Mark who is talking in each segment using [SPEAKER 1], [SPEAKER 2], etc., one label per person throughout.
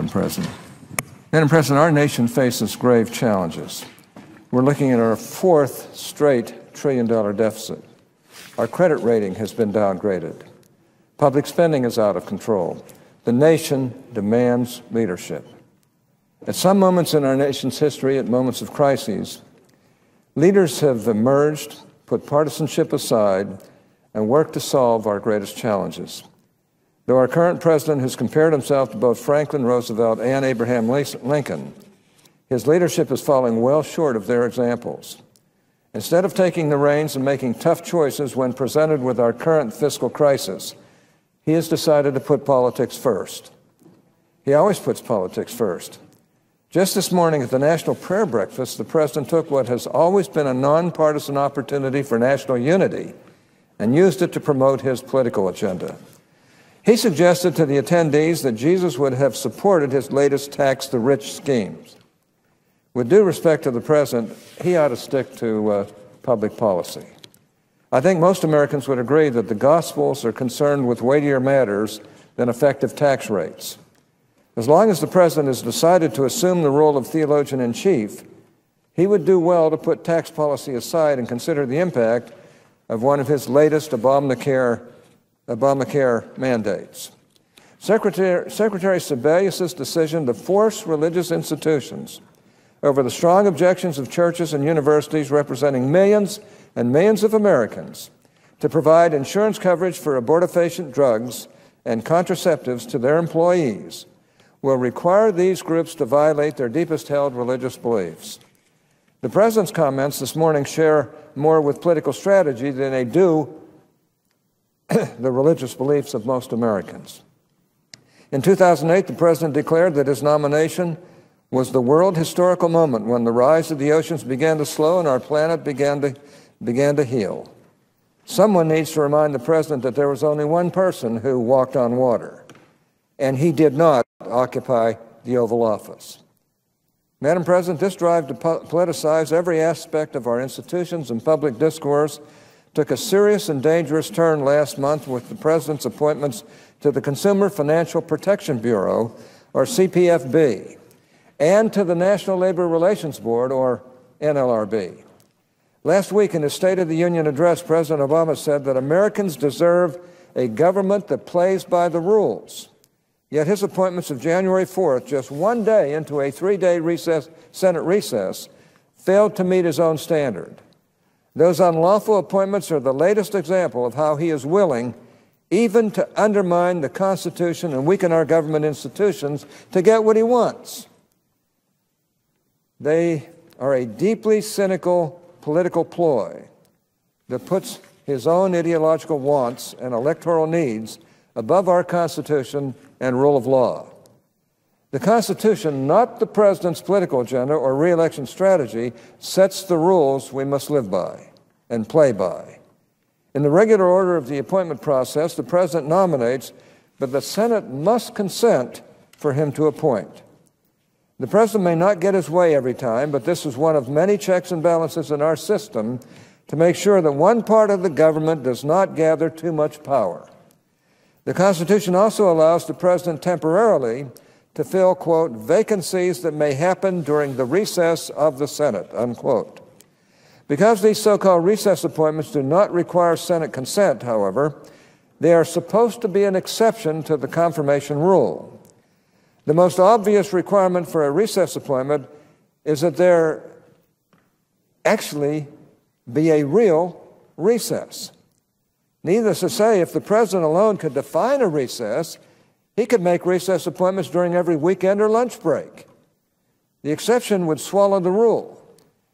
[SPEAKER 1] Madam President. Madam President, our nation faces grave challenges. We're looking at our fourth straight trillion-dollar deficit. Our credit rating has been downgraded. Public spending is out of control. The nation demands leadership. At some moments in our nation's history, at moments of crises, leaders have emerged, put partisanship aside, and worked to solve our greatest challenges. Though our current president has compared himself to both Franklin Roosevelt and Abraham Lincoln, his leadership is falling well short of their examples. Instead of taking the reins and making tough choices when presented with our current fiscal crisis, he has decided to put politics first. He always puts politics first. Just this morning at the National Prayer Breakfast, the president took what has always been a nonpartisan opportunity for national unity and used it to promote his political agenda. He suggested to the attendees that Jesus would have supported his latest tax-the-rich schemes. With due respect to the president, he ought to stick to public policy. I think most Americans would agree that the Gospels are concerned with weightier matters than effective tax rates. As long as the president has decided to assume the role of theologian-in-chief, he would do well to put tax policy aside and consider the impact of one of his latest Obamacare mandates. Secretary Sebelius's decision to force religious institutions over the strong objections of churches and universities representing millions and millions of Americans to provide insurance coverage for abortifacient drugs and contraceptives to their employees will require these groups to violate their deepest held religious beliefs. The president's comments this morning share more with political strategy than they do the religious beliefs of most Americans. In 2008, the president declared that his nomination was the world historical moment when the rise of the oceans began to slow and our planet began to heal. Someone needs to remind the president that there was only one person who walked on water, and he did not occupy the Oval Office. Madam President, this drive to politicize every aspect of our institutions and public discourse took a serious and dangerous turn last month with the president's appointments to the Consumer Financial Protection Bureau, or CFPB, and to the National Labor Relations Board, or NLRB. Last week in his State of the Union address, President Obama said that Americans deserve a government that plays by the rules. Yet his appointments of January 4th, just one day into a three-day Senate recess, failed to meet his own standard. Those unlawful appointments are the latest example of how he is willing even to undermine the Constitution and weaken our government institutions to get what he wants. They are a deeply cynical political ploy that puts his own ideological wants and electoral needs above our Constitution and rule of law. The Constitution, not the president's political agenda or re-election strategy, sets the rules we must live by and play by. In the regular order of the appointment process, the president nominates, but the Senate must consent for him to appoint. The president may not get his way every time, but this is one of many checks and balances in our system to make sure that one part of the government does not gather too much power. The Constitution also allows the president temporarily to fill, quote, vacancies that may happen during the recess of the Senate, unquote. Because these so-called recess appointments do not require Senate consent, however, they are supposed to be an exception to the confirmation rule. The most obvious requirement for a recess appointment is that there actually be a real recess. Needless to say, if the president alone could define a recess, he could make recess appointments during every weekend or lunch break. The exception would swallow the rule,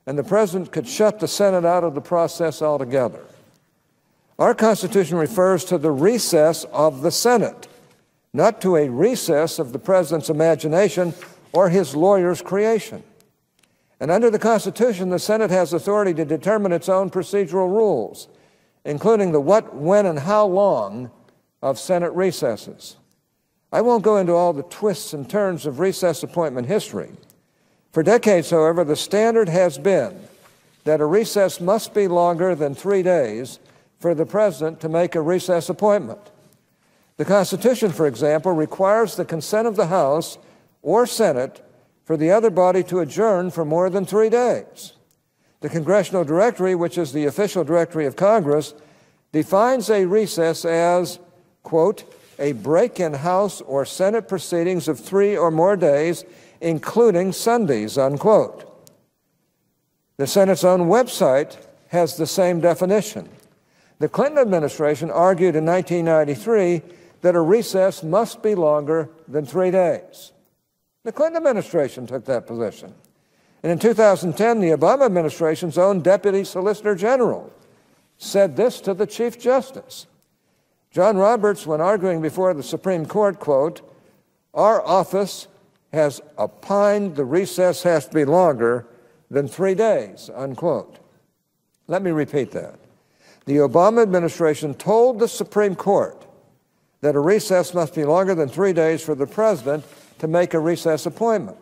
[SPEAKER 1] and the president could shut the Senate out of the process altogether. Our Constitution refers to the recess of the Senate, not to a recess of the president's imagination or his lawyer's creation. And under the Constitution, the Senate has authority to determine its own procedural rules, including the what, when, and how long of Senate recesses. I won't go into all the twists and turns of recess appointment history. For decades, however, the standard has been that a recess must be longer than 3 days for the president to make a recess appointment. The Constitution, for example, requires the consent of the House or Senate for the other body to adjourn for more than 3 days. The Congressional Directory, which is the official directory of Congress, defines a recess as, quote, a break in House or Senate proceedings of 3 or more days, including Sundays, unquote. The Senate's own website has the same definition. The Clinton administration argued in 1993 that a recess must be longer than 3 days. The Clinton administration took that position. And in 2010, the Obama administration's own Deputy Solicitor General said this to the Chief Justice. John Roberts, when arguing before the Supreme Court, quote, our office has opined the recess has to be longer than 3 days, unquote. Let me repeat that. The Obama administration told the Supreme Court that a recess must be longer than 3 days for the president to make a recess appointment.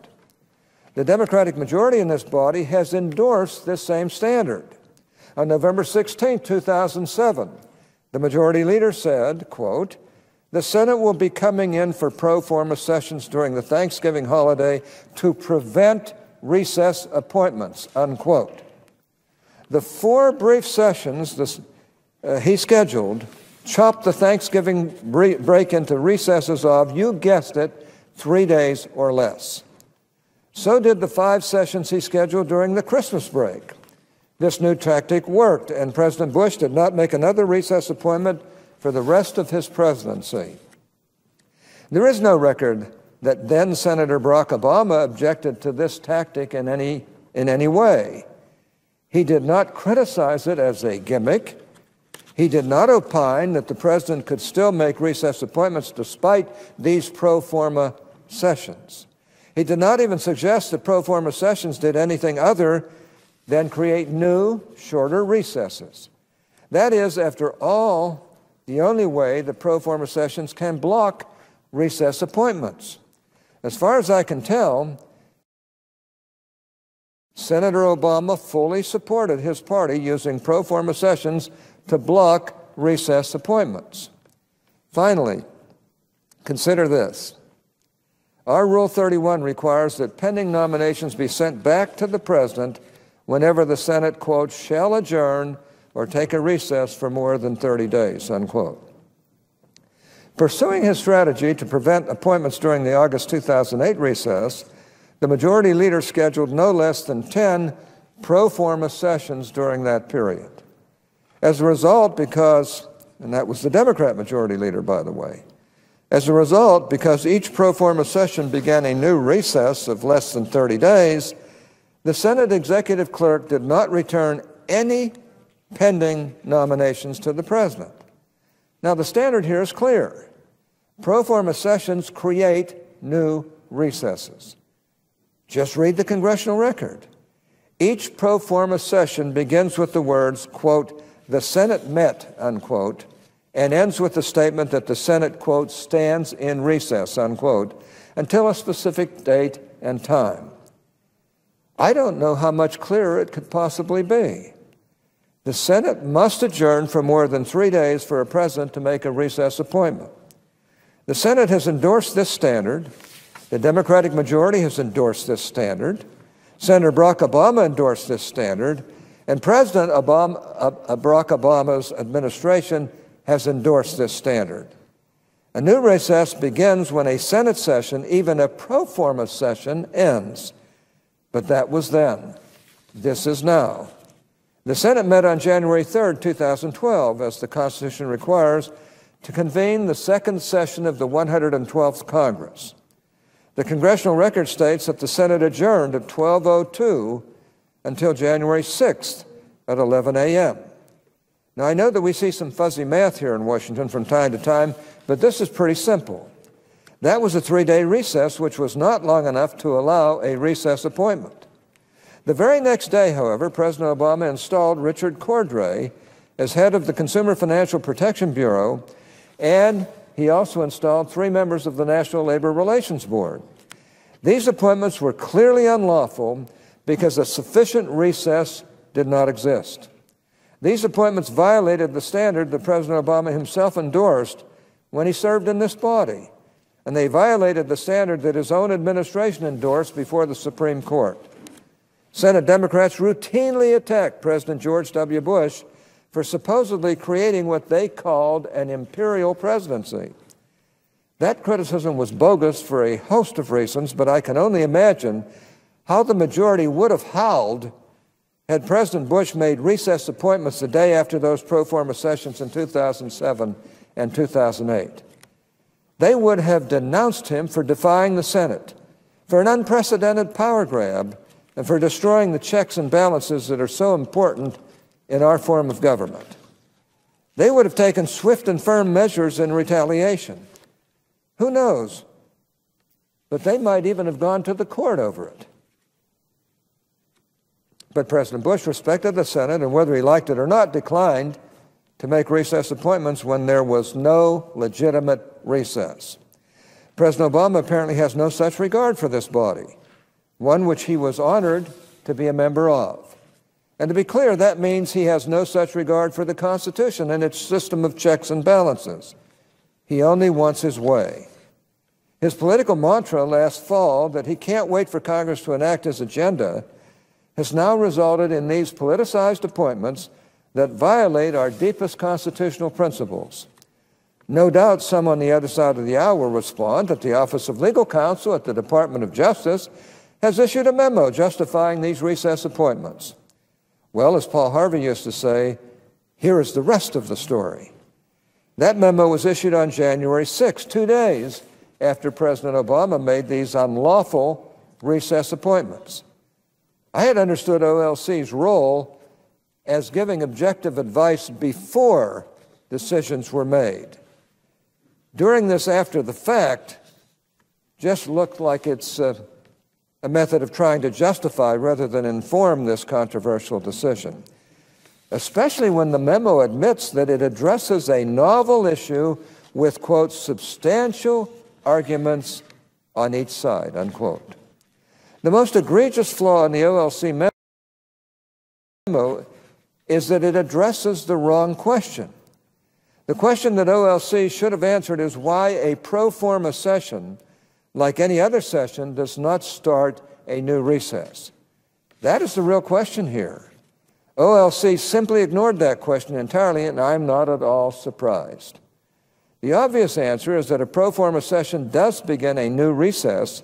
[SPEAKER 1] The Democratic majority in this body has endorsed this same standard. On November 16, 2007, the majority leader said, quote, the Senate will be coming in for pro forma sessions during the Thanksgiving holiday to prevent recess appointments, unquote. The 4 brief sessions he scheduled chopped the Thanksgiving break into recesses of, you guessed it, 3 days or less. So did the 5 sessions he scheduled during the Christmas break. This new tactic worked, and President Bush did not make another recess appointment for the rest of his presidency. There is no record that then Senator Barack Obama objected to this tactic in any way. He did not criticize it as a gimmick. He did not opine that the president could still make recess appointments despite these pro forma sessions. He did not even suggest that pro forma sessions did anything other than create new, shorter recesses. That is, after all, the only way the pro forma sessions can block recess appointments. As far as I can tell, Senator Obama fully supported his party using pro forma sessions to block recess appointments. Finally, consider this. Our Rule 31 requires that pending nominations be sent back to the president whenever the Senate, quote, shall adjourn or take a recess for more than 30 days, unquote. Pursuing his strategy to prevent appointments during the August 2008 recess, the majority leader scheduled no less than 10 pro forma sessions during that period. As a result, and that was the Democrat majority leader, by the way, as a result, because each pro forma session began a new recess of less than 30 days, the Senate executive clerk did not return any pending nominations to the president. Now, the standard here is clear. Pro forma sessions create new recesses. Just read the congressional record. Each pro forma session begins with the words, quote, the Senate met, unquote, and ends with the statement that the Senate, quote, stands in recess, unquote, until a specific date and time. I don't know how much clearer it could possibly be. The Senate must adjourn for more than 3 days for a president to make a recess appointment. The Senate has endorsed this standard. The Democratic majority has endorsed this standard. Senator Barack Obama endorsed this standard. And President Barack Obama's administration has endorsed this standard. A new recess begins when a Senate session, even a pro forma session, ends. But that was then. This is now. The Senate met on January 3, 2012, as the Constitution requires, to convene the second session of the 112th Congress. The congressional record states that the Senate adjourned at 12:02 until January 6th at 11 a.m. Now, I know that we see some fuzzy math here in Washington from time to time, but this is pretty simple. That was a 3-day recess, which was not long enough to allow a recess appointment. The very next day, however, President Obama installed Richard Cordray as head of the Consumer Financial Protection Bureau, and he also installed 3 members of the National Labor Relations Board. These appointments were clearly unlawful because a sufficient recess did not exist. These appointments violated the standard that President Obama himself endorsed when he served in this body. and they violated the standard that his own administration endorsed before the Supreme Court. Senate Democrats routinely attacked President George W. Bush for supposedly creating what they called an imperial presidency. That criticism was bogus for a host of reasons, but I can only imagine how the majority would have howled had President Bush made recess appointments the day after those pro forma sessions in 2007 and 2008. They would have denounced him for defying the Senate, for an unprecedented power grab, and for destroying the checks and balances that are so important in our form of government. They would have taken swift and firm measures in retaliation. Who knows? But they might even have gone to the court over it. But President Bush respected the Senate, and whether he liked it or not, declined to make recess appointments when there was no legitimate recess. President Obama apparently has no such regard for this body, one which he was honored to be a member of. And to be clear, that means he has no such regard for the Constitution and its system of checks and balances. He only wants his way. His political mantra last fall that he can't wait for Congress to enact his agenda has now resulted in these politicized appointments that violate our deepest constitutional principles. No doubt some on the other side of the aisle will respond that the Office of Legal Counsel at the Department of Justice has issued a memo justifying these recess appointments. Well, as Paul Harvey used to say, here is the rest of the story. That memo was issued on January 6, 2 days after President Obama made these unlawful recess appointments. I had understood OLC's role as giving objective advice before decisions were made. During this after the fact just looked like it's a method of trying to justify rather than inform this controversial decision, especially when the memo admits that it addresses a novel issue with, quote, substantial arguments on each side, unquote. The most egregious flaw in the OLC memo is that it addresses the wrong question. The question that OLC should have answered is why a pro forma session, like any other session, does not start a new recess. That is the real question here. OLC simply ignored that question entirely, and I'm not at all surprised. The obvious answer is that a pro forma session does begin a new recess,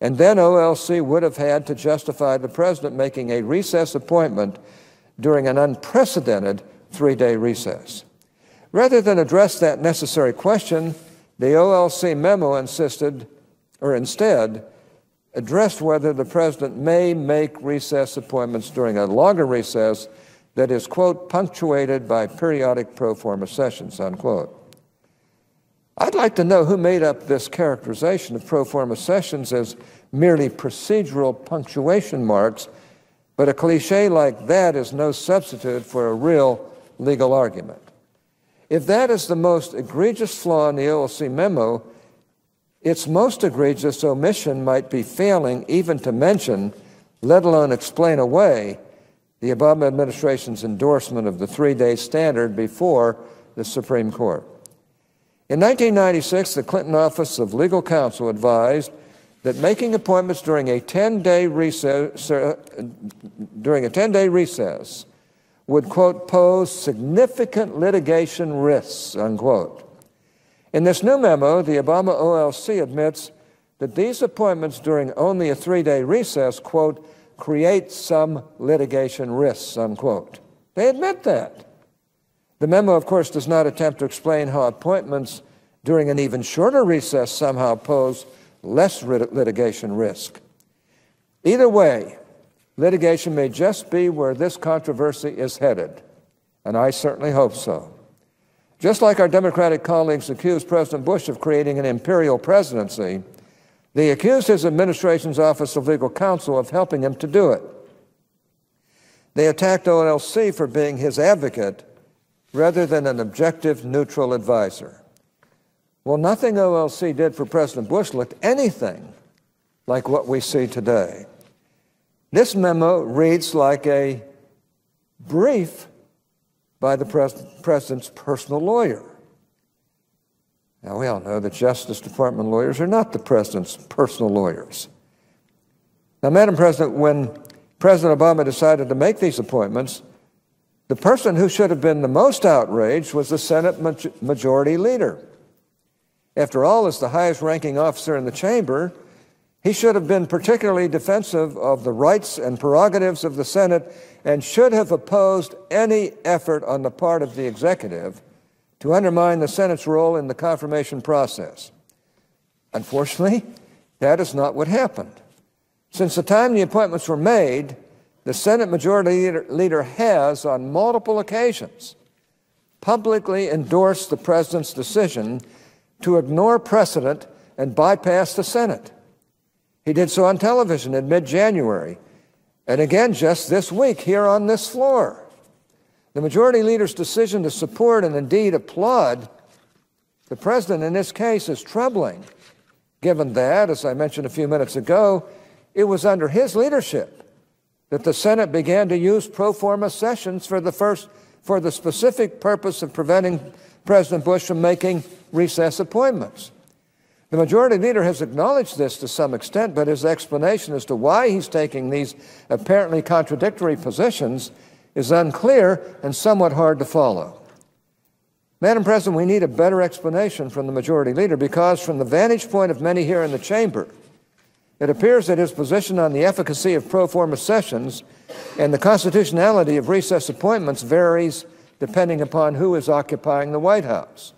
[SPEAKER 1] and then OLC would have had to justify the president making a recess appointment during an unprecedented 3-day recess. Rather than address that necessary question, the OLC memo instead addressed whether the president may make recess appointments during a longer recess that is, quote, punctuated by periodic pro forma sessions, unquote. I'd like to know who made up this characterization of pro forma sessions as merely procedural punctuation marks, but a cliche like that is no substitute for a real legal argument. If that is the most egregious flaw in the OLC memo, its most egregious omission might be failing even to mention, let alone explain away, the Obama administration's endorsement of the 3-day standard before the Supreme Court. In 1996, the Clinton Office of Legal Counsel advised that making appointments during a 10-day recess would, quote, pose significant litigation risks, unquote. In this new memo, the Obama OLC admits that these appointments during only a 3-day recess, quote, create some litigation risks, unquote. They admit that. The memo, of course, does not attempt to explain how appointments during an even shorter recess somehow pose less litigation risk. Either way, litigation may just be where this controversy is headed, and I certainly hope so. Just like our Democratic colleagues accused President Bush of creating an imperial presidency, they accused his administration's Office of Legal Counsel of helping him to do it. They attacked OLC for being his advocate rather than an objective, neutral advisor. Well, nothing OLC did for President Bush looked anything like what we see today. This memo reads like a brief by the president's personal lawyer. Now, we all know that Justice Department lawyers are not the President's personal lawyers. Now, Madam President, when President Obama decided to make these appointments, the person who should have been the most outraged was the Senate Majority Leader. After all, as the highest-ranking officer in the chamber, he should have been particularly defensive of the rights and prerogatives of the Senate and should have opposed any effort on the part of the executive to undermine the Senate's role in the confirmation process. Unfortunately, that is not what happened. Since the time the appointments were made, the Senate Majority Leader has, on multiple occasions, publicly endorsed the President's decision to ignore precedent and bypass the Senate. He did so on television in mid-January, and again just this week here on this floor. The Majority Leader's decision to support and indeed applaud the President in this case is troubling, given that, as I mentioned a few minutes ago, it was under his leadership that the Senate began to use pro forma sessions for the specific purpose of preventing President Bush from making recess appointments. The Majority Leader has acknowledged this to some extent, but his explanation as to why he's taking these apparently contradictory positions is unclear and somewhat hard to follow. Madam President, we need a better explanation from the Majority Leader because from the vantage point of many here in the chamber, it appears that his position on the efficacy of pro forma sessions and the constitutionality of recess appointments varies depending upon who is occupying the White House.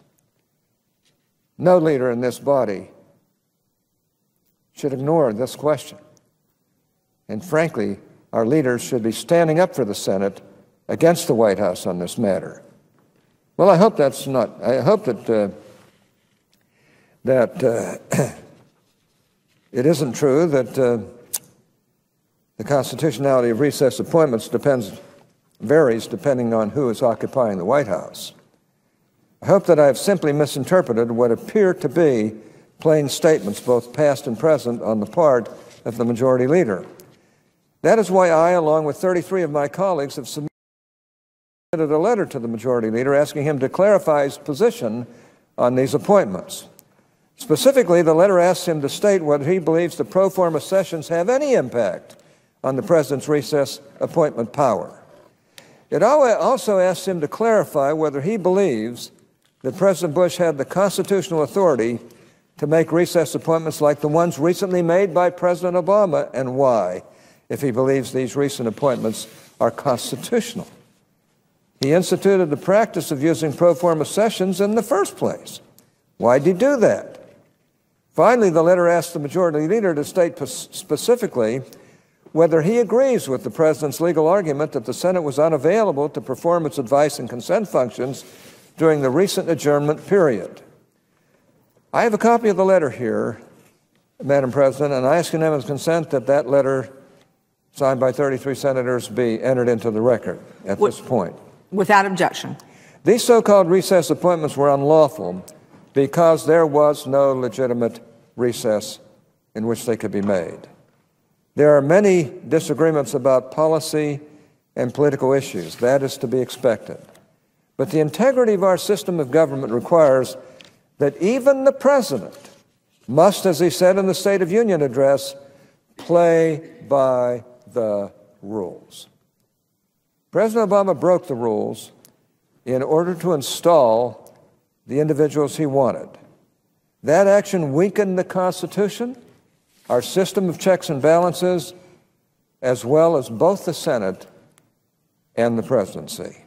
[SPEAKER 1] No leader in this body should ignore this question. And frankly, our leaders should be standing up for the Senate against the White House on this matter. Well, I hope that's not. I hope that it isn't true that the constitutionality of recess appointments varies depending on who is occupying the White House. I hope that I have simply misinterpreted what appear to be plain statements, both past and present, on the part of the Majority Leader. That is why I, along with 33 of my colleagues, have submitted a letter to the Majority Leader asking him to clarify his position on these appointments. Specifically, the letter asks him to state whether he believes the pro forma sessions have any impact on the President's recess appointment power. It also asks him to clarify whether he believes that President Bush had the constitutional authority to make recess appointments like the ones recently made by President Obama, and why, if he believes these recent appointments are constitutional. He instituted the practice of using pro forma sessions in the first place. Why did he do that? Finally, the letter asks the Majority Leader to state specifically whether he agrees with the President's legal argument that the Senate was unavailable to perform its advice and consent functions during the recent adjournment period. I have a copy of the letter here, Madam President, and I ask unanimous consent that that letter, signed by 33 senators, be entered into the record at this point.
[SPEAKER 2] Without objection.
[SPEAKER 1] These so-called recess appointments were unlawful because there was no legitimate recess in which they could be made. There are many disagreements about policy and political issues. That is to be expected. But the integrity of our system of government requires that even the President must, as he said in the State of Union address, play by the rules. President Obama broke the rules in order to install the individuals he wanted. That action weakened the Constitution, our system of checks and balances, as well as both the Senate and the presidency.